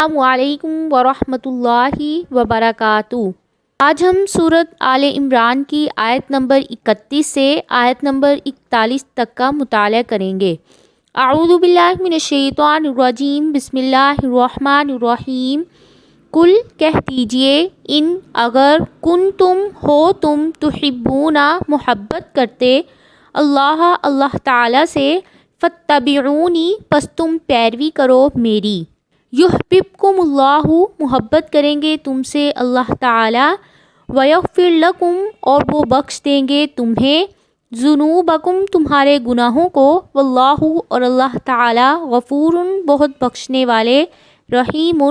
السلام علیکم ورحمۃ اللہ وبرکاتہ۔ آج ہم سورۃ آل عمران کی آیت نمبر 31 سے آیت نمبر 41 تک کا مطالعہ کریں گے۔ اعوذ باللہ من الشیطان الرجیم، بسم اللہ الرحمن الرحیم۔ کل کہہ دیجئے، ان اگر کنتم ہو تم تحبون محبت کرتے اللہ تعالیٰ سے، فاتبعونی پس تم پیروی کرو میری۔ یحببکم اللہ محبت کریں گے تم سے اللہ تعالیٰ، ویغفر لکم اور وہ بخش دیں گے تمہیں، ذنوبکم تمہارے گناہوں کو، واللہ اور اللہ تعالیٰ غفور بہت بخشنے والے، رحیم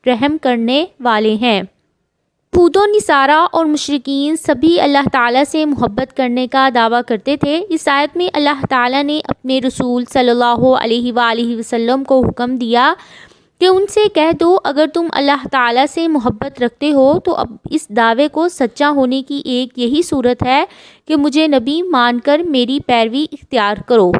رحم کرنے والے ہیں۔ یہود و نصارہ اور مشرکین سبھی اللہ تعالیٰ سے محبت کرنے کا دعویٰ کرتے تھے۔ اس آیت میں اللہ تعالیٰ نے اپنے رسول صلی اللہ علیہ وآلہ وسلم کو حکم دیا کہ ان سے کہہ دو اگر تم اللہ تعالیٰ سے محبت رکھتے ہو تو اب اس دعوے کو سچا ہونے کی ایک یہی صورت ہے کہ مجھے نبی مان کر میری پیروی اختیار کرو۔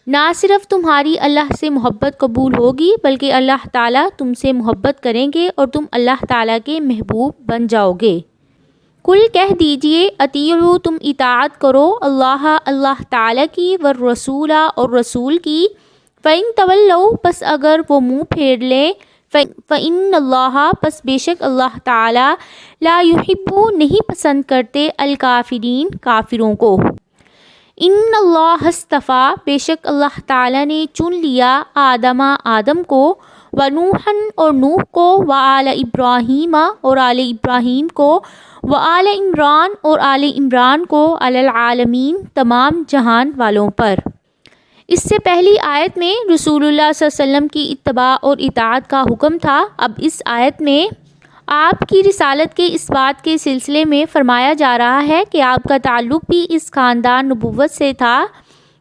نہ صرف تمہاری اللہ سے محبت قبول ہوگی بلکہ اللہ تعالیٰ تم سے محبت کریں گے اور تم اللہ تعالیٰ کے محبوب بن جاؤ گے۔ کل کہہ دیجئے، اطیعوا تم اطاعت کرو اللہ تعالیٰ کی، والرسول اور رسول کی، فَإِن تَوَلَّوْا پس اگر وہ منہ پھیر لیں، فَإِنَّ اللَّهَ پس بے شک اللہ تعالیٰ، لا يحب نہیں پسند کرتے الکافرین کافروں کو۔ ان اللہ اصطفیٰ بے شک اللہ تعالیٰ نے چن لیا آدم کو، ونوحا اور نوح کو، وآل ابراہیم اور آل ابراہیم کو، وآل عمران اور آل عمران کو، علی العالمین تمام جہان والوں پر۔ اس سے پہلی آیت میں رسول اللہ صلی اللہ علیہ وسلم کی اتباع اور اطاعت کا حکم تھا۔ اب اس آیت میں آپ کی رسالت کے اس بات کے سلسلے میں فرمایا جا رہا ہے کہ آپ کا تعلق بھی اس خاندان نبوت سے تھا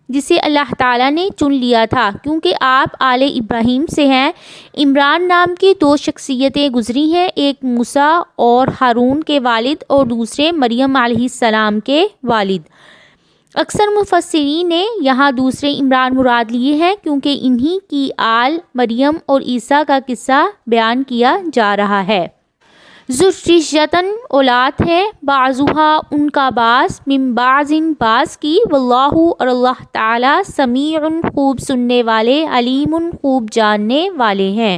جسے اللہ تعالیٰ نے چن لیا تھا، کیونکہ آپ آل ابراہیم سے ہیں۔ عمران نام کی دو شخصیتیں گزری ہیں، ایک موسیٰ اور ہارون کے والد اور دوسرے مریم علیہ السلام کے والد۔ اکثر مفسرین نے یہاں دوسرے عمران مراد لیے ہیں کیونکہ انہی کی آل مریم اور عیسیٰ کا قصہ بیان کیا جا رہا ہے۔ ذریۃً اولاد ہے، بعضھا ان کا بعض، من بعض بعض کی، واللہ اور اللہ تعالیٰ سمیع خوب سننے والے، علیم خوب جاننے والے ہیں۔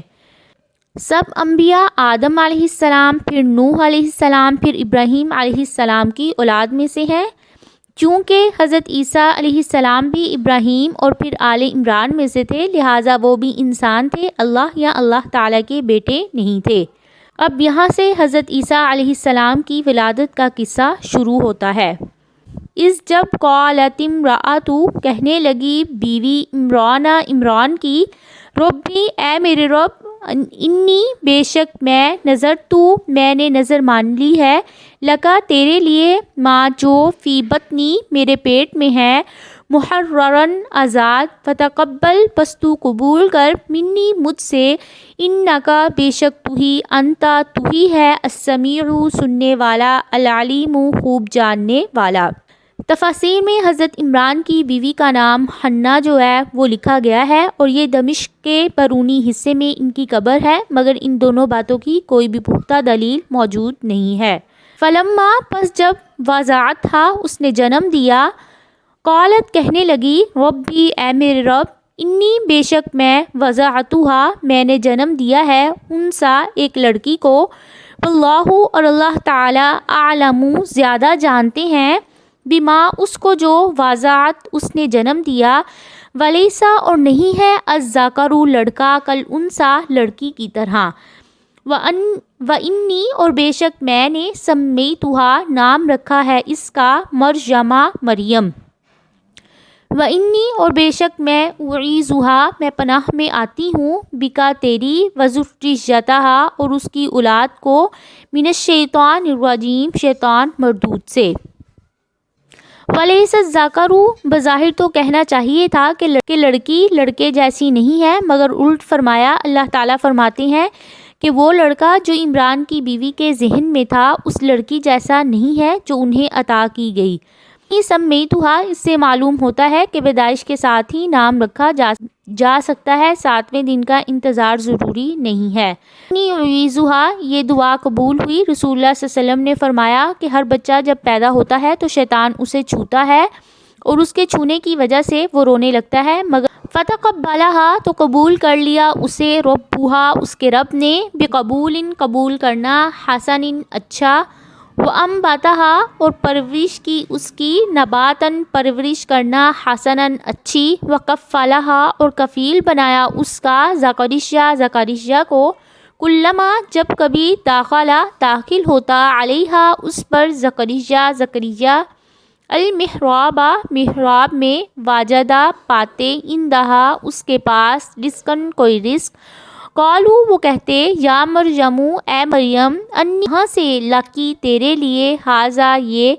سب انبیاء آدم علیہ السلام، پھر نوح علیہ السلام، پھر ابراہیم علیہ السلام کی اولاد میں سے ہیں۔ چونکہ حضرت عیسیٰ علیہ السلام بھی ابراہیم اور پھر آل عمران میں سے تھے، لہٰذا وہ بھی انسان تھے، اللہ یا اللہ تعالیٰ کے بیٹے نہیں تھے۔ اب یہاں سے حضرت عیسیٰ علیہ السلام کی ولادت کا قصہ شروع ہوتا ہے۔ جب قالت امرأۃ کہنے لگی بیوی عمران کی، ربی اے میرے رب، انی بے شک میں نے نظر مان لی ہے، لکا تیرے لیے، ماں جو فی بطنی میرے پیٹ میں ہے، محررن آزاد، فتقبل پس تو قبول کر، منی مجھ سے، انکا بے شک تو ہی، انتا تو ہی ہے، السمیع سننے والا، العلیم خوب جاننے والا۔ تفاسیر میں حضرت عمران کی بیوی کا نام حنہ جو ہے وہ لکھا گیا ہے اور یہ دمشق کے بیرونی حصے میں ان کی قبر ہے، مگر ان دونوں باتوں کی کوئی بھی پختہ دلیل موجود نہیں ہے۔ فلما پس جب وضعتھا اس نے جنم دیا، قالت کہنے لگی، ربی اے میرے رب، انی بے شک میں، وضعتھا میں نے جنم دیا ہے، انسا ایک لڑکی کو، واللہ اور اللہ تعالیٰ اعلم زیادہ جانتے ہیں، بما اس کو جو وضعت اس نے جنم دیا، ولیسا اور نہیں ہے، الذکر لڑکا، کالانثیٰ لڑکی کی طرح، وانی اور بے شک میں نے، سمیتھا نام رکھا ہے اس کا، مریم، وانی اور بے شک میں، اعیذھا میں پناہ میں آتی ہوں، بکا تیری، وذریتھا اور اس کی اولاد کو، من الشیطان الرجیم شیطان مردود سے۔ ولیس الذکر بظاہر تو کہنا چاہیے تھا کہ لڑکی لڑکے جیسی نہیں ہے، مگر الٹ فرمایا، اللہ تعالیٰ فرماتے ہیں کہ وہ لڑکا جو عمران کی بیوی کے ذہن میں تھا اس لڑکی جیسا نہیں ہے جو انہیں عطا کی گئی۔ سمیتھا اس سے معلوم ہوتا ہے کہ پیدائش کے ساتھ ہی نام رکھا جا سکتا ہے، 7ویں دن کا انتظار ضروری نہیں ہے۔ یہ دعا قبول ہوئی۔ رسول اللہ صلی اللہ علیہ وسلم نے فرمایا کہ ہر بچہ جب پیدا ہوتا ہے تو شیطان اسے چھوتا ہے اور اس کے چھونے کی وجہ سے وہ رونے لگتا ہے، مگر فتقبلہا تو قبول کر لیا اسے ربہا اس کے رب نے، بقبول قبول کرنا، حسن اچھا، وانبتہا اور پرورش کی اس کی، نباتن پرورش کرنا، حسنن اچھی، وکفلہا اور کفیل بنایا اس کا، زکریا کو، کلما جب کبھی داخل ہوتا، علیہا اس پر، زکریا المحراب محراب میں، واجدہ پاتے، اندہا اس کے پاس، رزقن کوئی رزق، قالو وہ کہتے، یا مریم اے مریم، انی کہاں سے، لکی تیرے لیے، ہاذا یہ،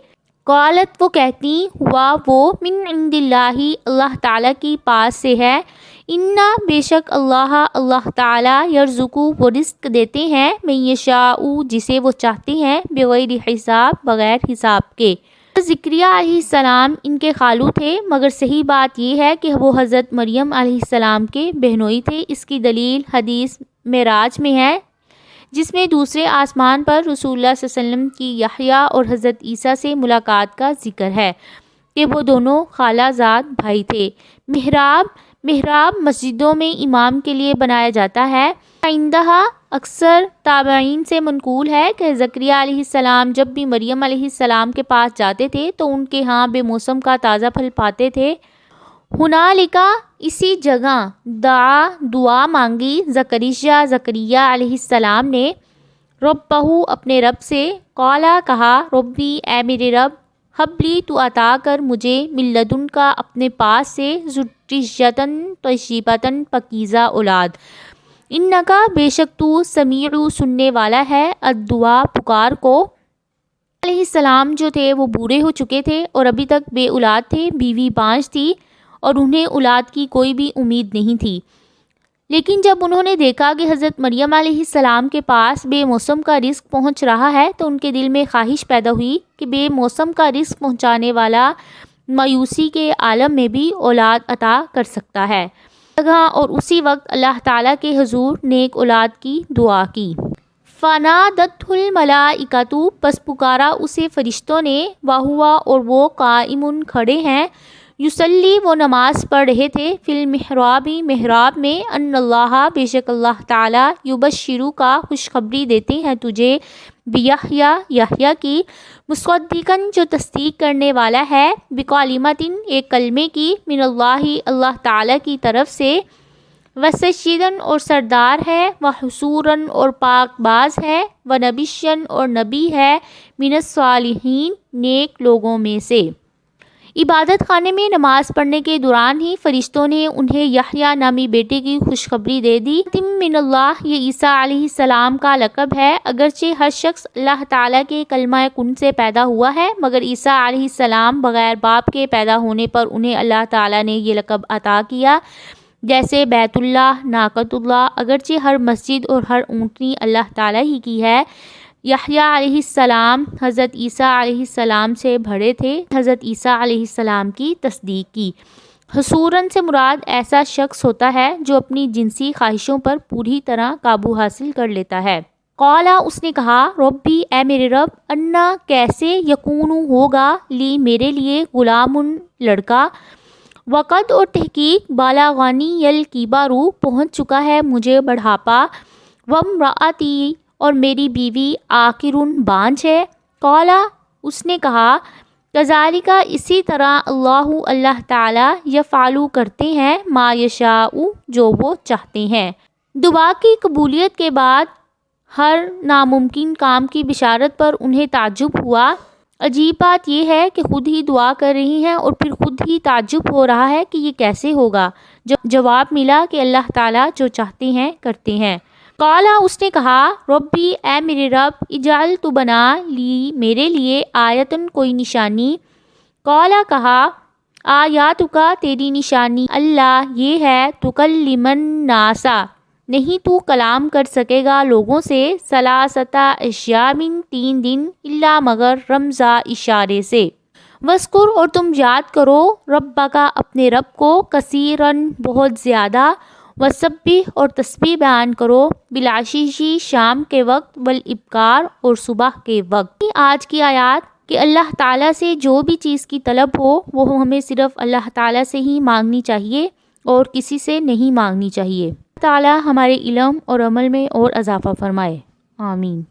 قالت وہ کہتی، ہوا وہ، من عند اللہ اللہ تعالیٰ کی پاس سے ہے، انا بے شک اللہ تعالیٰ، یرزقو وہ رزق دیتے ہیں، من یشاء جسے وہ چاہتے ہیں، بغیر حساب بغیر حساب کے۔ زکریا علیہ السلام ان کے خالو تھے، مگر صحیح بات یہ ہے کہ وہ حضرت مریم علیہ السلام کے بہنوئی تھے۔ اس کی دلیل حدیث معراج میں ہے، جس میں دوسرے آسمان پر رسول اللہ صلی اللہ علیہ وسلم کی یحییٰ اور حضرت عیسیٰ سے ملاقات کا ذکر ہے کہ وہ دونوں خالہ زاد بھائی تھے۔ محراب مسجدوں میں امام کے لیے بنایا جاتا ہے۔ عندہا اکثر تابعین سے منقول ہے کہ زکریا علیہ السلام جب بھی مریم علیہ السلام کے پاس جاتے تھے تو ان کے ہاں بے موسم کا تازہ پھل پاتے تھے۔ ہنالکا اسی جگہ دعا مانگی زکریا علیہ السلام نے ربہ اپنے رب سے، قالا کہا، ربی اے میرے رب، حبلی تو عطا کر مجھے، من لدن کا اپنے پاس سے، ذریۃً طیبۃً پاکیزہ اولاد، انکا بے شک تو سمیع سننے والا ہے، الدعا پکار کو۔ علیہ السلام جو تھے وہ بوڑھے ہو چکے تھے اور ابھی تک بے اولاد تھے، بیوی بانجھ تھی اور انہیں اولاد کی کوئی بھی امید نہیں تھی۔ لیکن جب انہوں نے دیکھا کہ حضرت مریم علیہ السلام کے پاس بے موسم کا رزق پہنچ رہا ہے تو ان کے دل میں خواہش پیدا ہوئی کہ بے موسم کا رزق پہنچانے والا مایوسی کے عالم میں بھی اولاد عطا کر سکتا ہے، اور اسی وقت اللہ تعالیٰ کے حضور نیک اولاد کی دعا کی۔ فنادتہ الملائکۃ پس پکارا اسے فرشتوں نے، وہو اور وہ قائم کھڑے ہیں، یصلی وہ نماز پڑھ رہے تھے، فی المحراب محراب میں، ان اللہ بے شک اللہ تعالیٰ، یبشرو کا خوشخبری دیتے ہیں تجھے، بیحییٰ یحییٰ کی، مصدقاً جو تصدیق کرنے والا ہے، بکلمۃ ایک کلمے کی، من اللہ اللہ تعالیٰ کی طرف سے، وسیداً اور سردار ہے، وحصوراً اور پاک باز ہے، ونبیاً اور نبی ہے، من الصالحین نیک لوگوں میں سے۔ عبادت خانے میں نماز پڑھنے کے دوران ہی فرشتوں نے انہیں یحییٰ نامی بیٹے کی خوشخبری دے دی۔ من اللہ یہ عیسیٰ علیہ السلام کا لقب ہے، اگرچہ ہر شخص اللہ تعالیٰ کے کلمہ کن سے پیدا ہوا ہے، مگر عیسیٰ علیہ السلام بغیر باپ کے پیدا ہونے پر انہیں اللہ تعالیٰ نے یہ لقب عطا کیا، جیسے بیت اللہ، ناقۃ اللہ، اگرچہ ہر مسجد اور ہر اونٹنی اللہ تعالیٰ ہی کی ہے۔ یحییٰ علیہ السلام حضرت عیسیٰ علیہ السلام سے بڑے تھے، حضرت عیسیٰ علیہ السلام کی تصدیق کی۔ حصوراً سے مراد ایسا شخص ہوتا ہے جو اپنی جنسی خواہشوں پر پوری طرح قابو حاصل کر لیتا ہے۔ قالا اس نے کہا، ربی اے میرے رب، انا کیسے، یکون ہوگا، لی میرے لیے، غلام لڑکا، وقد اور تحقیق، بالغنی الکبر پہنچ چکا ہے مجھے بڑھاپا، وامرأتی اور میری بیوی عاقر بانجھ ہے۔ قالا اس نے کہا، کذالک اسی طرح، اللہ تعالیٰ، یفعل کرتے ہیں، ما یشاء جو وہ چاہتے ہیں۔ دعا کی قبولیت کے بعد ہر ناممکن کام کی بشارت پر انہیں تعجب ہوا۔ عجیب بات یہ ہے کہ خود ہی دعا کر رہی ہیں اور پھر خود ہی تعجب ہو رہا ہے کہ یہ کیسے ہوگا۔ جواب ملا کہ اللہ تعالیٰ جو چاہتے ہیں کرتے ہیں۔ قالا اس نے کہا، ربی اے میرے رب، اجعل تو بنا، لی میرے لیے، آیتن کوئی نشانی۔ قالا کہا، آیاتک تیری نشانی، اللہ یہ ہے، تکلم الناس نہیں تو کلام کر سکے گا لوگوں سے، ثلاثۃ ایام 3 دن، الا مگر رمزا اشارے سے، وذکر اور تم یاد کرو ربک اپنے رب کو کثیراً بہت زیادہ، وسبح اور تسبیح بیان کرو بالعشی شام کے وقت، والابکار اور صبح کے وقت۔ آج کی آیات کہ اللہ تعالیٰ سے جو بھی چیز کی طلب ہو وہ ہمیں صرف اللہ تعالیٰ سے ہی مانگنی چاہیے اور کسی سے نہیں مانگنی چاہیے۔ اللہ تعالیٰ ہمارے علم اور عمل میں اور اضافہ فرمائے، آمین۔